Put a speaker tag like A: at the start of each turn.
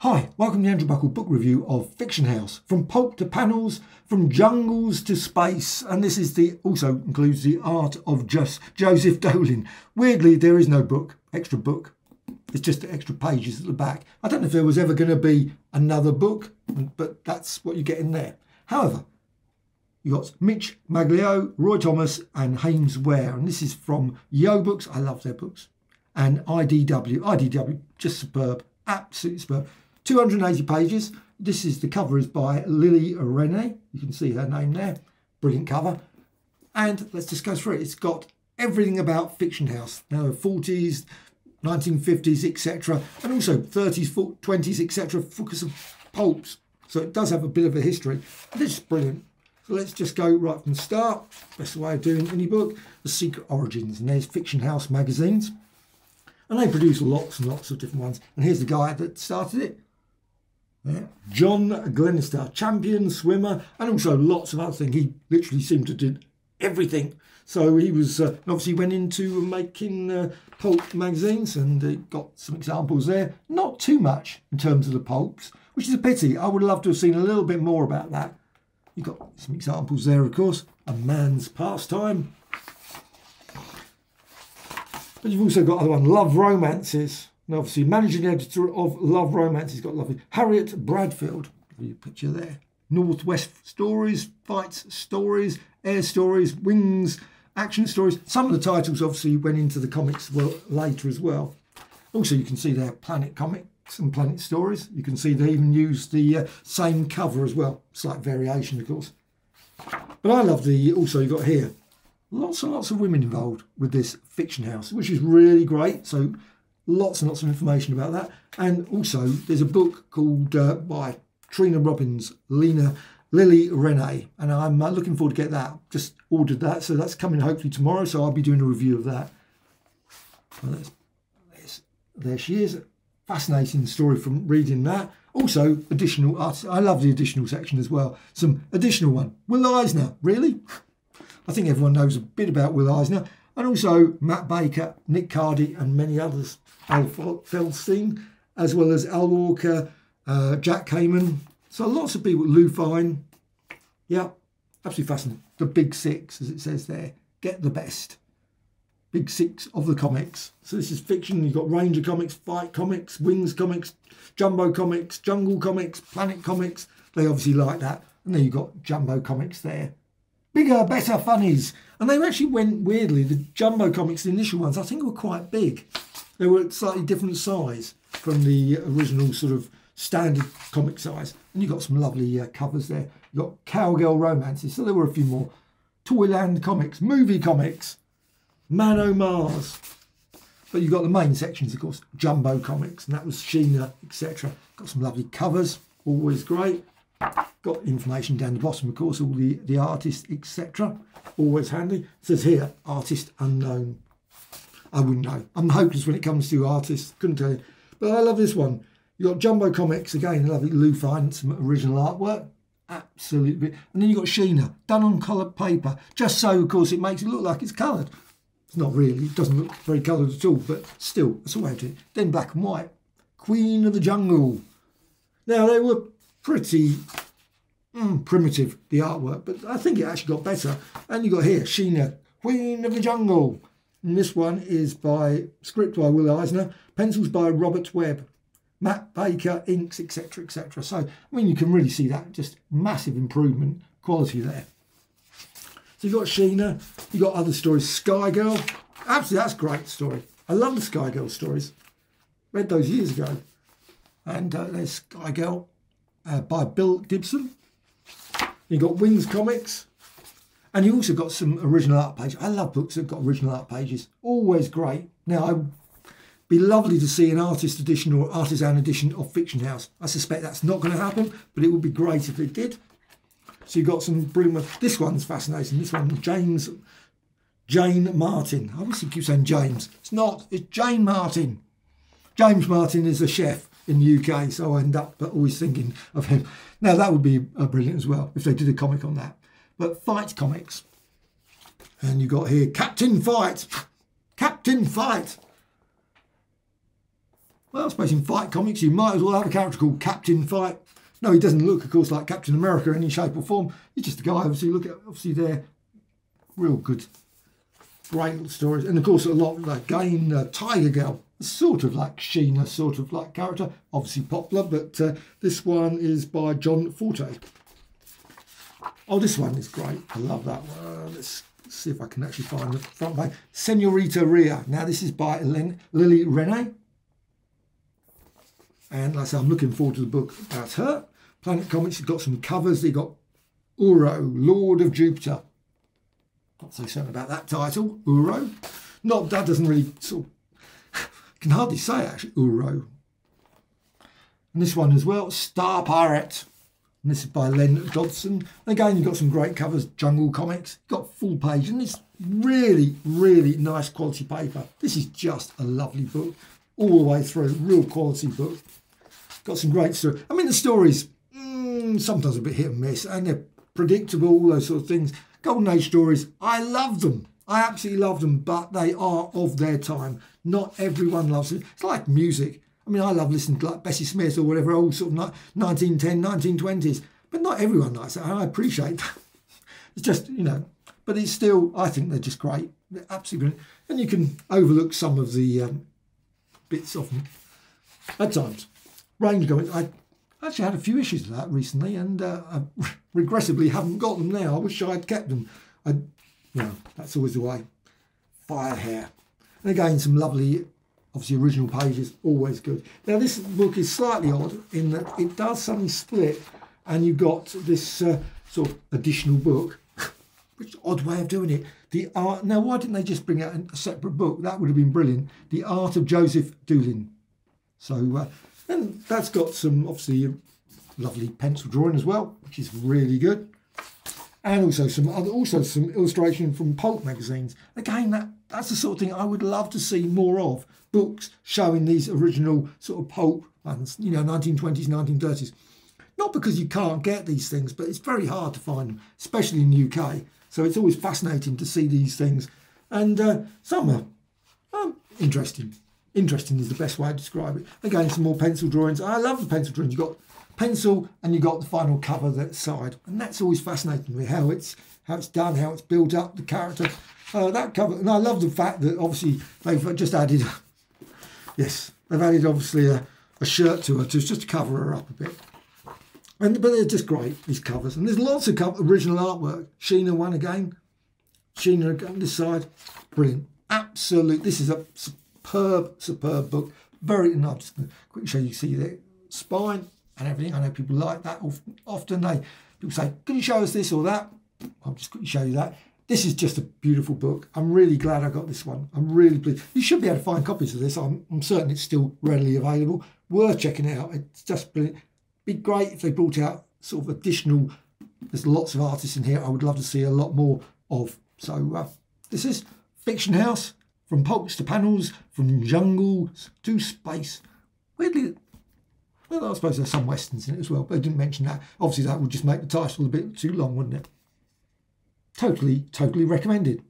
A: Hi, welcome to the Andrew Buckle book review of Fiction House. From pulp to panels, from jungles to space. And this is also includes the art of Joseph Dolin. Weirdly, there is no book, extra book. It's just extra pages at the back. I don't know if there was ever going to be another book, but that's what you get in there. However, you got Mitch Maglio, Roy Thomas and Haynes Ware. And this is from Yo Books. I love their books. And IDW. IDW, just superb. Absolutely superb. 280 pages. This is the cover is by Renee. You can see her name there. Brilliant cover. And let's just go through it. It's got everything about Fiction House. Now, 40s, 1950s, etc. And also 30s, 20s, etc. Focus of Pulps. So it does have a bit of a history. This is brilliant. So let's just go right from the start. Best way of doing any book. The Secret Origins. And there's Fiction House magazines. And they produce lots and lots of different ones. And here's the guy that started it. Yeah. John Glenister, champion swimmer, and also lots of other things. He literally seemed to do everything. So he was obviously went into making pulp magazines, and got some examples there. Not too much in terms of the pulps, which is a pity. I would love to have seen a little bit more about that. You've got some examples there, of course. A man's pastime. But you've also got other one, Love Romances. And obviously, managing editor of Love Romances, got lovely Harriet Bradfield. Your picture there. Northwest Stories, Fights Stories, Air Stories, Wings, Action Stories. Some of the titles obviously went into the comics later as well. Also, you can see there Planet Comics and Planet Stories. You can see they even used the same cover as well. Slight variation, of course. But I love also you got here. Lots and lots of women involved with this Fiction House, which is really great. So lots and lots of information about that. And also there's a book called by Trina Robbins, Lily Renee. And I'm looking forward to get that. Just ordered that. So that's coming hopefully tomorrow. So I'll be doing a review of that. Well, there she is. Fascinating story from reading that. Also additional artists. I love the additional section as well. Some additional one. Will Eisner, really? I think everyone knows a bit about Will Eisner, and also Matt Baker, Nick Cardy and many others. Al Feldstein, as well as Al Walker, Jack Kamen. So lots of people, Lou Fine. Yeah, absolutely fascinating. The Big Six, as it says there. Get the best. Big Six of the comics. So this is fiction. You've got Ranger Comics, Fight Comics, Wings Comics, Jumbo Comics, Jungle Comics, Planet Comics. They obviously like that. And then you've got Jumbo Comics there. Bigger, better, funnies. And they actually went weirdly. The Jumbo Comics, the initial ones, I think were quite big. They were slightly different size from the original sort of standard comic size. And you've got some lovely covers there. You've got Cowgirl Romances. So there were a few more. Toyland Comics, Movie Comics, Man O' Mars. But you've got the main sections, of course, Jumbo Comics. And that was Sheena, etc. Got some lovely covers. Always great. Got information down the bottom, of course, all the artists, etc. Always handy. It says here, artist unknown. I wouldn't know. I'm hopeless when it comes to artists. Couldn't tell you. But I love this one. You've got Jumbo Comics, again, lovely Lou Fine, some original artwork. Absolutely. And then you've got Sheena, done on coloured paper. Just so, of course, it makes it look like it's coloured. It's not really. It doesn't look very coloured at all, but still, that's the way to do it. Then black and white. Queen of the Jungle. Now, they were pretty primitive, the artwork, but I think it actually got better. And you got here Sheena, Queen of the Jungle, and this one is by script by Will Eisner, pencils by Robert Webb, Matt Baker, inks, etc, etc. So I mean, you can really see that just massive improvement quality there. So you've got Sheena, you've got other stories. Sky Girl, absolutely, that's a great story. I love the Sky Girl stories, read those years ago. And there's Sky Girl by Bill Gibson. You've got Wings Comics, and you also got some original art pages. I love books that have got original art pages. Always great. Now, it'd be lovely to see an artist edition or artisan edition of Fiction House. I suspect that's not going to happen, but it would be great if it did. So you've got some brilliant ones. This one's fascinating. This one, Jane Martin. I obviously keep saying James. It's not. It's Jane Martin. James Martin is a chef in the UK, so I end up always thinking of him. Now that would be brilliant as well if they did a comic on that. But Fight Comics, and you got here Captain Fight, Captain Fight. Well, I suppose in Fight comics you might as well have a character called Captain Fight. No, he doesn't look, of course, like Captain America in any shape or form. He's just a guy, obviously. Look at, obviously, they're real good, great little stories. And of course, a lot like again, Tiger Girl, sort of like Sheena, sort of like character, obviously popular, but this one is by John Forte. Oh, this one is great. I love that one. Let's see if I can actually find the front page. Senorita Rhea. Now, this is by Lily Renee. And like I say, I'm looking forward to the book about her. Planet Comics has got some covers. They've got Uro, Lord of Jupiter. Not so certain about that title, Uro. Not, that doesn't really sort of, can hardly say actually, Uro. And this one as well, Star Pirate. And this is by Len Dodson. And again, you've got some great covers, Jungle Comics. You've got full page, and it's really, really nice quality paper. This is just a lovely book, all the way through, real quality book. Got some great stories. I mean, the stories, sometimes a bit hit and miss, and they're predictable, all those sort of things. Golden Age stories, I love them. I absolutely love them, but they are of their time. Not everyone loves it. It's like music. I mean, I love listening to like Bessie Smith or whatever, old sort of 1910, 1920s, but not everyone likes it. I appreciate that. It's just, you know, but it's still, I think they're just great. They're absolutely brilliant. And you can overlook some of the bits of them at times. Range going, I actually had a few issues of that recently, and I regrettably haven't got them now. I wish I had kept them. You know, that's always the way. Fire Hair. And again, some lovely, obviously original pages, always good. Now, this book is slightly odd in that it does suddenly split, and you've got this sort of additional book, which is an odd way of doing it. The art. Now, why didn't they just bring out a separate book? That would have been brilliant. The Art of Joseph Doolin. So, and that's got some, obviously, lovely pencil drawing as well, which is really good. And also some illustration from pulp magazines. Again, that's the sort of thing I would love to see more of. Books showing these original sort of pulp ones, you know, 1920s, 1930s. Not because you can't get these things, but it's very hard to find them, especially in the UK. So it's always fascinating to see these things. And some are interesting. Interesting is the best way to describe it. Again, some more pencil drawings. I love the pencil drawings. You've got pencil and you've got the final cover that side. And that's always fascinating to me, how it's done, how it's built up, the character. That cover. And I love the fact that obviously they've just added, yes, they've added obviously a shirt to her just to cover her up a bit. But they're just great, these covers. And there's lots of original artwork. Sheena one again. Sheena again, this side. Brilliant. Absolute. This is a superb book. Very, and I'm just going to quickly show you, see the spine and everything. I know people like that. Often people say, can you show us this or that? I'll just quickly show you that. This is just a beautiful book. I'm really glad I got this one. I'm really pleased. You should be able to find copies of this. I'm certain it's still readily available. Worth checking out. It's just brilliant. Be great if they brought out sort of additional. There's lots of artists in here I would love to see a lot more of. So this is Fiction House, from pulps to panels, from jungle to space. Weirdly, well, I suppose there's some westerns in it as well, but I didn't mention that. Obviously, that would just make the title a bit too long, wouldn't it? Totally recommended.